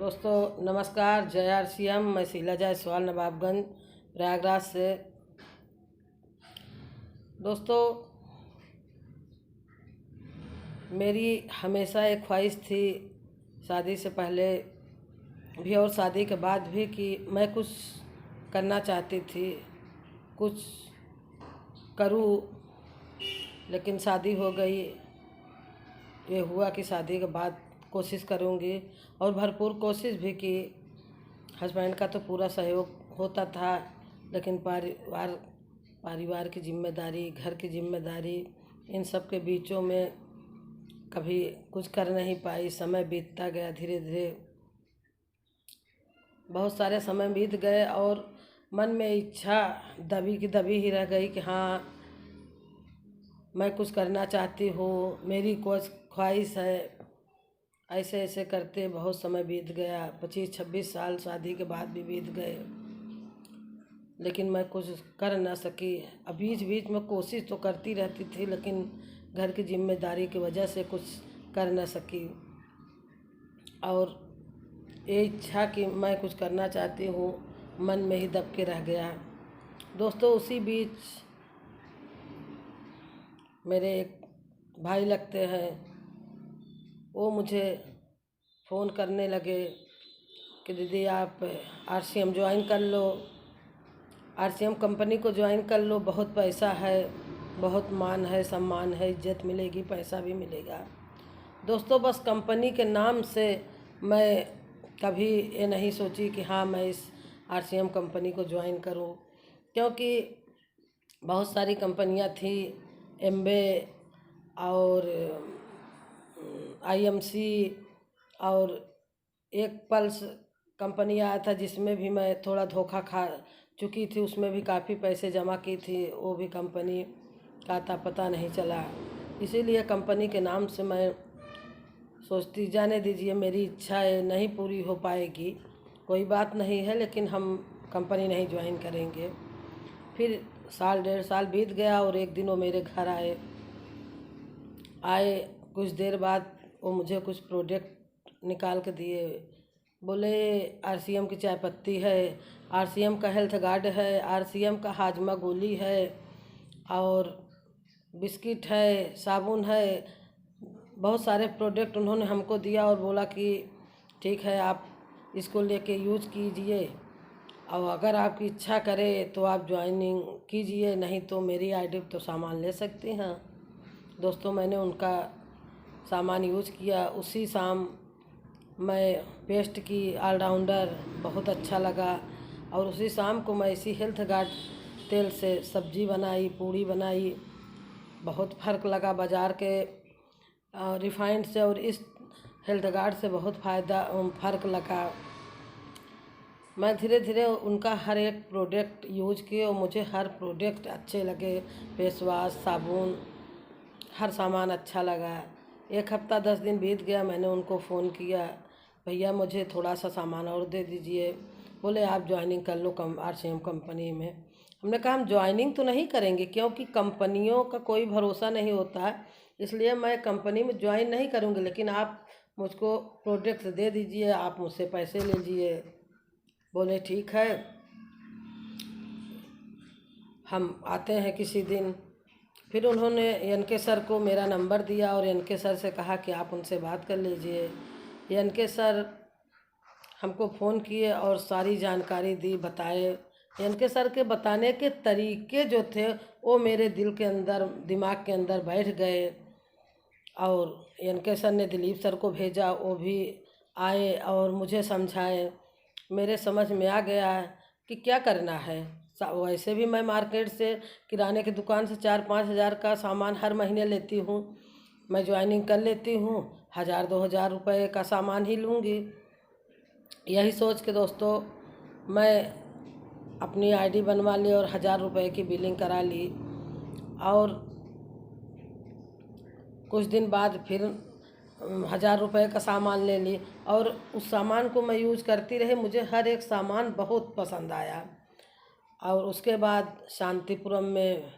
दोस्तों नमस्कार। जय RCM। मैं शीला जायसवाल नवाबगंज प्रयागराज से। दोस्तों मेरी हमेशा एक ख्वाहिश थी, शादी से पहले भी और शादी के बाद भी, कि मैं कुछ करना चाहती थी, कुछ करूं। लेकिन शादी हो गई। ये हुआ कि शादी के बाद कोशिश करूंगी, और भरपूर कोशिश भी की। हस्बैंड का तो पूरा सहयोग होता था, लेकिन परिवार की जिम्मेदारी, घर की जिम्मेदारी, इन सब के बीचों में कभी कुछ कर नहीं पाई। समय बीतता गया, धीरे धीरे बहुत सारे समय बीत गए और मन में इच्छा दबी की दबी ही रह गई कि हाँ, मैं कुछ करना चाहती हूँ, मेरी कुछ ख्वाहिश है। ऐसे ऐसे करते बहुत समय बीत गया। 25-26 साल शादी के बाद भी बीत गए, लेकिन मैं कुछ कर न सकी। अब बीच बीच में कोशिश तो करती रहती थी, लेकिन घर की जिम्मेदारी की वजह से कुछ कर न सकी। और ये इच्छा कि मैं कुछ करना चाहती हूँ मन में ही दब के रह गया। दोस्तों उसी बीच मेरे एक भाई लगते हैं, वो मुझे फ़ोन करने लगे कि दीदी आप RCM ज्वाइन कर लो, RCM कंपनी को ज्वाइन कर लो, बहुत पैसा है, बहुत मान है, सम्मान है, इज्जत मिलेगी, पैसा भी मिलेगा। दोस्तों बस कंपनी के नाम से मैं कभी ये नहीं सोची कि हाँ मैं इस RCM कंपनी को ज्वाइन करूं, क्योंकि बहुत सारी कंपनियां थी, एम्बे और IMC, और एक पल्स कंपनी आया था जिसमें भी मैं थोड़ा धोखा खा चुकी थी। उसमें भी काफ़ी पैसे जमा की थी, वो भी कंपनी का था पता नहीं चला। इसीलिए कंपनी के नाम से मैं सोचती, जाने दीजिए, मेरी इच्छा नहीं पूरी हो पाएगी, कोई बात नहीं है, लेकिन हम कंपनी नहीं ज्वाइन करेंगे। फिर साल 1.5 साल बीत गया और एक दिन वो मेरे घर आए। कुछ देर बाद वो मुझे कुछ प्रोडक्ट निकाल के दिए। बोले RCM की चाय पत्ती है, RCM का हेल्थ गार्ड है, RCM का हाजमा गोली है, और बिस्किट है, साबुन है, बहुत सारे प्रोडक्ट उन्होंने हमको दिया और बोला कि ठीक है, आप इसको लेके यूज़ कीजिए, और अगर आपकी इच्छा करे तो आप ज्वाइनिंग कीजिए, नहीं तो मेरी ID तो सामान ले सकती हैं। दोस्तों मैंने उनका सामान यूज़ किया। उसी शाम मैं पेस्ट की ऑलराउंडर, बहुत अच्छा लगा। और उसी शाम को मैं इसी हेल्थ गार्ड तेल से सब्जी बनाई, पूड़ी बनाई। बहुत फ़र्क लगा बाज़ार के रिफाइंड से और इस हेल्थ गार्ड से बहुत फ़र्क लगा। मैं धीरे धीरे उनका हर एक प्रोडक्ट यूज किए और मुझे हर प्रोडक्ट अच्छे लगे। फेस वाश, साबुन, हर सामान अच्छा लगा। 1 हफ्ता 10 दिन बीत गया, मैंने उनको फ़ोन किया, भैया मुझे थोड़ा सा सामान और दे दीजिए। बोले आप ज्वाइनिंग कर लो RCM कंपनी में। हमने कहा हम ज्वाइनिंग तो नहीं करेंगे, क्योंकि कंपनियों का कोई भरोसा नहीं होता है, इसलिए मैं कंपनी में ज्वाइन नहीं करूँगी, लेकिन आप मुझको प्रोडक्ट दे दीजिए, आप मुझसे पैसे ले लीजिए। बोले ठीक है, हम आते हैं किसी दिन। फिर उन्होंने NK सर को मेरा नंबर दिया और NK सर से कहा कि आप उनसे बात कर लीजिए। NK सर हमको फ़ोन किए और सारी जानकारी दी, बताए। NK सर के बताने के तरीके जो थे वो मेरे दिल के अंदर, दिमाग के अंदर बैठ गए। और NK सर ने दिलीप सर को भेजा, वो भी आए और मुझे समझाए। मेरे समझ में आ गया कि क्या करना है। वैसे भी मैं मार्केट से, किराने की दुकान से 4-5 हज़ार का सामान हर महीने लेती हूँ। मैं ज्वाइनिंग कर लेती हूँ, 1,000-2,000 रुपये का सामान ही लूँगी। यही सोच के दोस्तों मैं अपनी ID बनवा ली और 1,000 रुपये की बिलिंग करा ली। और कुछ दिन बाद फिर 1,000 रुपये का सामान ले ली, और उस सामान को मैं यूज़ करती रही। मुझे हर एक सामान बहुत पसंद आया। और उसके बाद शांतिपुरम में,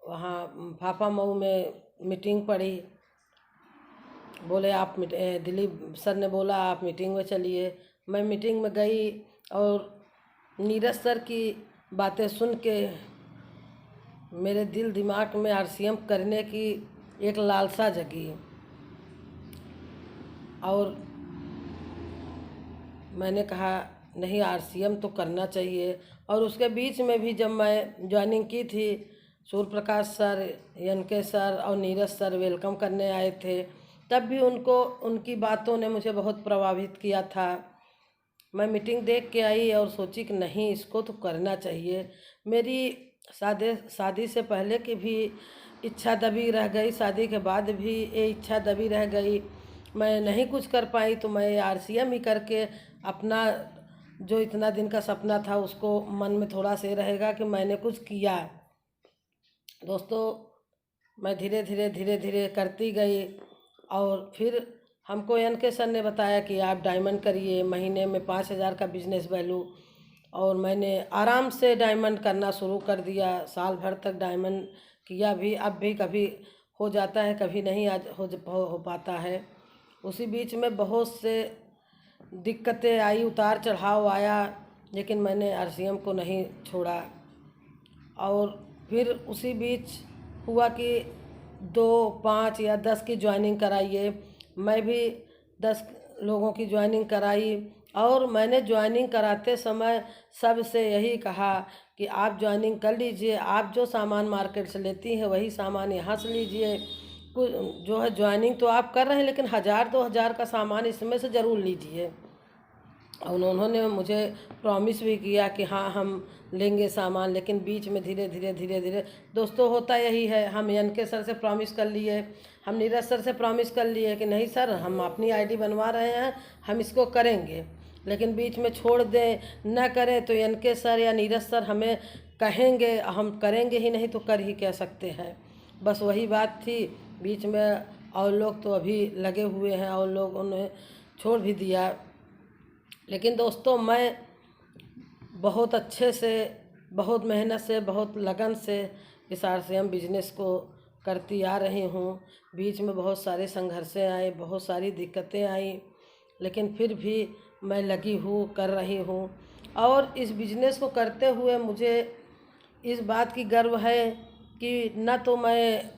वहाँ फाफा मऊ में मीटिंग पड़ी। बोले आप दिलीप सर ने बोला आप मीटिंग में चलिए। मैं मीटिंग में गई और नीरज सर की बातें सुन के मेरे दिल दिमाग में आरसीएम करने की एक लालसा जगी और मैंने कहा नहीं, आरसीएम तो करना चाहिए। और उसके बीच में भी जब मैं ज्वाइनिंग की थी, Surya Prakash sir, N K sir और नीरज सर वेलकम करने आए थे, तब भी उनकी बातों ने मुझे बहुत प्रभावित किया था। मैं मीटिंग देख के आई और सोची कि नहीं, इसको तो करना चाहिए। मेरी शादी से पहले की भी इच्छा दबी रह गई, शादी के बाद भी ये इच्छा दबी रह गई, मैं नहीं कुछ कर पाई। तो मैं आरसीएम ही करके अपना जो इतना दिन का सपना था उसको मन में थोड़ा से रहेगा कि मैंने कुछ किया। दोस्तों, मैं धीरे धीरे करती गई और फिर हमको एनके सर ने बताया कि आप डायमंड करिए, महीने में 5,000 का बिजनेस वैल्यू। और मैंने आराम से डायमंड करना शुरू कर दिया। साल भर तक डायमंड किया भी, अब भी कभी हो जाता है, कभी नहीं आज हो पाता है। उसी बीच में बहुत से दिक्कतें आई, उतार चढ़ाव आया, लेकिन मैंने आरसीएम को नहीं छोड़ा। और फिर उसी बीच हुआ कि 2, 5 या 10 की ज्वाइनिंग कराइए। मैं भी 10 लोगों की ज्वाइनिंग कराई और मैंने ज्वाइनिंग कराते समय सबसे यही कहा कि आप ज्वाइनिंग कर लीजिए, आप जो सामान मार्केट से लेती हैं वही सामान यहाँ से लीजिए। कुछ जो है ज्वाइनिंग तो आप कर रहे हैं, लेकिन 1,000-2,000 का सामान इसमें से ज़रूर लीजिए। और उन्होंने मुझे प्रॉमिस भी किया कि हाँ हम लेंगे सामान। लेकिन बीच में धीरे धीरे दोस्तों होता यही है, हम एनके सर से प्रॉमिस कर लिए, हम नीरज सर से प्रॉमिस कर लिए कि नहीं सर, हम अपनी आईडी बनवा रहे हैं, हम इसको करेंगे। लेकिन बीच में छोड़ दें, न करें तो एनके सर या नीरज सर हमें कहेंगे, हम करेंगे ही नहीं तो कर ही कह सकते हैं। बस वही बात थी बीच में। और लोग तो अभी लगे हुए हैं और लोगों ने छोड़ भी दिया। लेकिन दोस्तों, मैं बहुत अच्छे से, बहुत मेहनत से, बहुत लगन से इस आरसीएम बिजनेस को करती आ रही हूँ। बीच में बहुत सारे संघर्षें आए, बहुत सारी दिक्कतें आई, लेकिन फिर भी मैं लगी हूँ, कर रही हूँ। और इस बिजनेस को करते हुए मुझे इस बात की गर्व है कि न तो मैं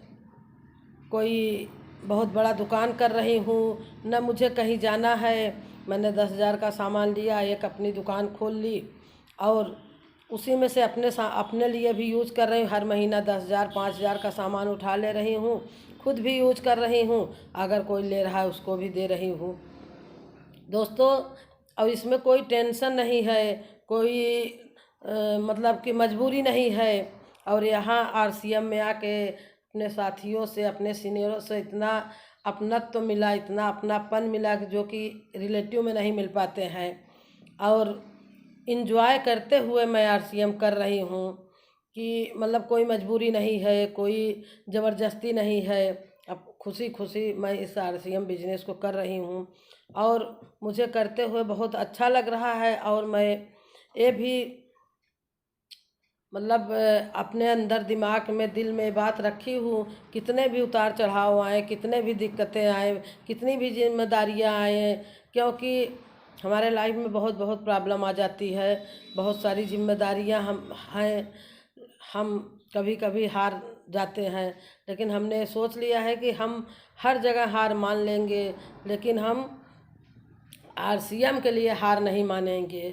कोई बहुत बड़ा दुकान कर रही हूँ, न मुझे कहीं जाना है। मैंने 10,000 का सामान लिया, एक अपनी दुकान खोल ली और उसी में से अपने लिए भी यूज़ कर रही हूँ। हर महीना 10,000 5,000 का सामान उठा ले रही हूँ, खुद भी यूज़ कर रही हूँ, अगर कोई ले रहा है उसको भी दे रही हूँ दोस्तों। और इसमें कोई टेंशन नहीं है, कोई मतलब कि मजबूरी नहीं है। और यहाँ आरसीएम में आके अपने साथियों से, अपने सीनियरों से इतना अपनत्व तो मिला, इतना अपनापन मिला कि जो कि रिलेटिव में नहीं मिल पाते हैं। और इंजॉय करते हुए मैं आरसीएम कर रही हूँ कि मतलब कोई मजबूरी नहीं है, कोई ज़बरदस्ती नहीं है। अब खुशी खुशी मैं इस आरसीएम बिजनेस को कर रही हूँ और मुझे करते हुए बहुत अच्छा लग रहा है। और मैं ये भी मतलब अपने अंदर दिमाग में, दिल में बात रखी हूँ, कितने भी उतार चढ़ाव आए, कितने भी दिक्कतें आए, कितनी भी जिम्मेदारियाँ आए, क्योंकि हमारे लाइफ में बहुत बहुत प्रॉब्लम आ जाती है, बहुत सारी जिम्मेदारियाँ हम कभी कभी हार जाते हैं। लेकिन हमने सोच लिया है कि हम हर जगह हार मान लेंगे, लेकिन हम आरसीएम के लिए हार नहीं मानेंगे।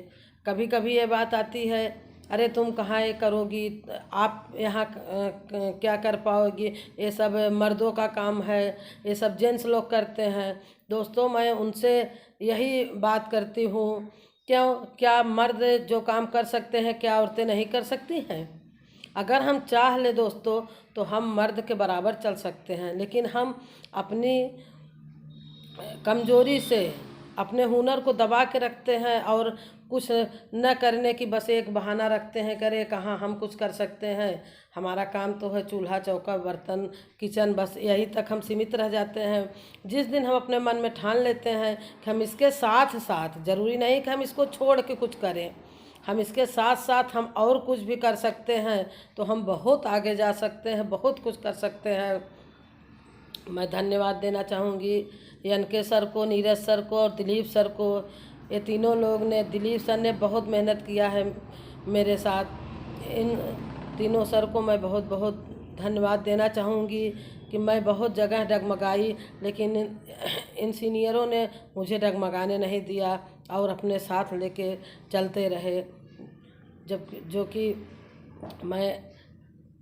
कभी कभी ये बात आती है, अरे तुम कहाँ ये करोगी, आप यहाँ क्या कर पाओगी, ये सब मर्दों का काम है, ये सब जेंट्स लोग करते हैं। दोस्तों, मैं उनसे यही बात करती हूँ, क्या मर्द जो काम कर सकते हैं क्या औरतें नहीं कर सकती हैं? अगर हम चाह ले दोस्तों तो हम मर्द के बराबर चल सकते हैं। लेकिन हम अपनी कमजोरी से अपने हुनर को दबा के रखते हैं और कुछ न करने की बस एक बहाना रखते हैं, करे कहाँ हम कुछ कर सकते हैं, हमारा काम तो है चूल्हा चौका बर्तन किचन, बस यही तक हम सीमित रह जाते हैं। जिस दिन हम अपने मन में ठान लेते हैं कि हम इसके साथ साथ, ज़रूरी नहीं कि हम इसको छोड़ के कुछ करें, हम इसके साथ साथ हम और कुछ भी कर सकते हैं, तो हम बहुत आगे जा सकते हैं, बहुत कुछ कर सकते हैं। मैं धन्यवाद देना चाहूँगी YNK सर को, नीरज सर को और दिलीप सर को। ये तीनों लोग ने, दिलीप सर ने बहुत मेहनत किया है मेरे साथ। इन तीनों सर को मैं बहुत बहुत धन्यवाद देना चाहूँगी कि मैं बहुत जगह डगमगाई, लेकिन इन सीनियरों ने मुझे डगमगाने नहीं दिया और अपने साथ लेके चलते रहे। जब जो कि मैं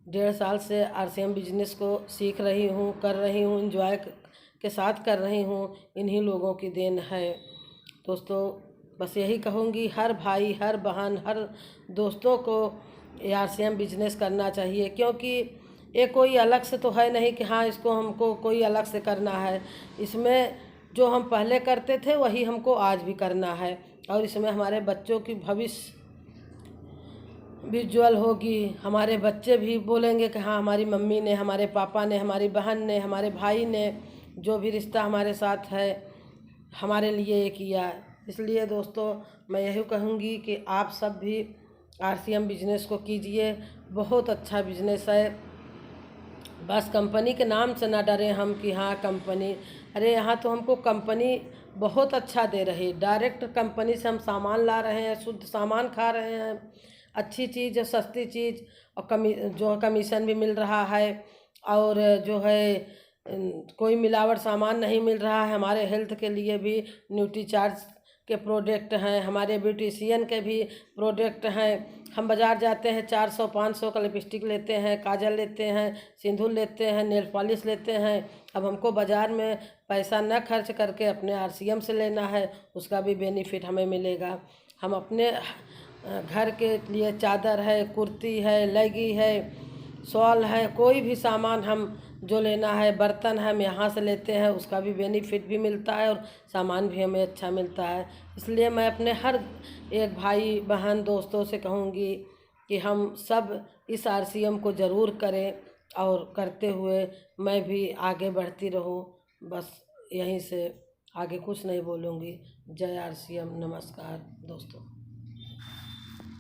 1.5 साल से RCM बिजनेस को सीख रही हूँ, कर रही हूँ, एंजॉय के साथ कर रही हूँ, इन्हीं लोगों की देन है। दोस्तों बस यही कहूँगी, हर भाई, हर बहन, हर दोस्तों को RCM बिजनेस करना चाहिए, क्योंकि ये कोई अलग से तो है नहीं कि हाँ इसको हमको कोई अलग से करना है। इसमें जो हम पहले करते थे वही हमको आज भी करना है, और इसमें हमारे बच्चों की भविष्य भी उज्ज्वल होगी। हमारे बच्चे भी बोलेंगे कि हाँ हमारी मम्मी ने, हमारे पापा ने, हमारी बहन ने, हमारे भाई ने जो भी रिश्ता हमारे साथ है हमारे लिए ये किया। इसलिए दोस्तों मैं यही कहूँगी कि आप सब भी RCM बिजनेस को कीजिए, बहुत अच्छा बिजनेस है। बस कंपनी के नाम से ना डरें हम कि हाँ कंपनी, अरे यहाँ तो हमको कंपनी बहुत अच्छा दे रही है। डायरेक्ट कंपनी से हम सामान ला रहे हैं, शुद्ध सामान खा रहे हैं, अच्छी चीज़, सस्ती चीज़, और जो कमीशन भी मिल रहा है, और जो है कोई मिलावट सामान नहीं मिल रहा है। हमारे हेल्थ के लिए भी न्यूट्रीचार्ज के प्रोडक्ट हैं, हमारे ब्यूटिशियन के भी प्रोडक्ट हैं। हम बाज़ार जाते हैं 400-500 का लिपस्टिक लेते हैं, काजल लेते हैं, सिंदूर लेते हैं, नेल पॉलिश लेते हैं। अब हमको बाज़ार में पैसा न खर्च करके अपने RCM से लेना है, उसका भी बेनिफिट हमें मिलेगा। हम अपने घर के लिए चादर है, कुर्ती है, लेगी है, शॉल है, कोई भी सामान हम जो लेना है, बर्तन हम यहाँ से लेते हैं, उसका भी बेनिफिट भी मिलता है और सामान भी हमें अच्छा मिलता है। इसलिए मैं अपने हर एक भाई बहन दोस्तों से कहूँगी कि हम सब इस RCM को ज़रूर करें, और करते हुए मैं भी आगे बढ़ती रहूँ। बस यहीं से आगे कुछ नहीं बोलूँगी। जय RCM। नमस्कार दोस्तों।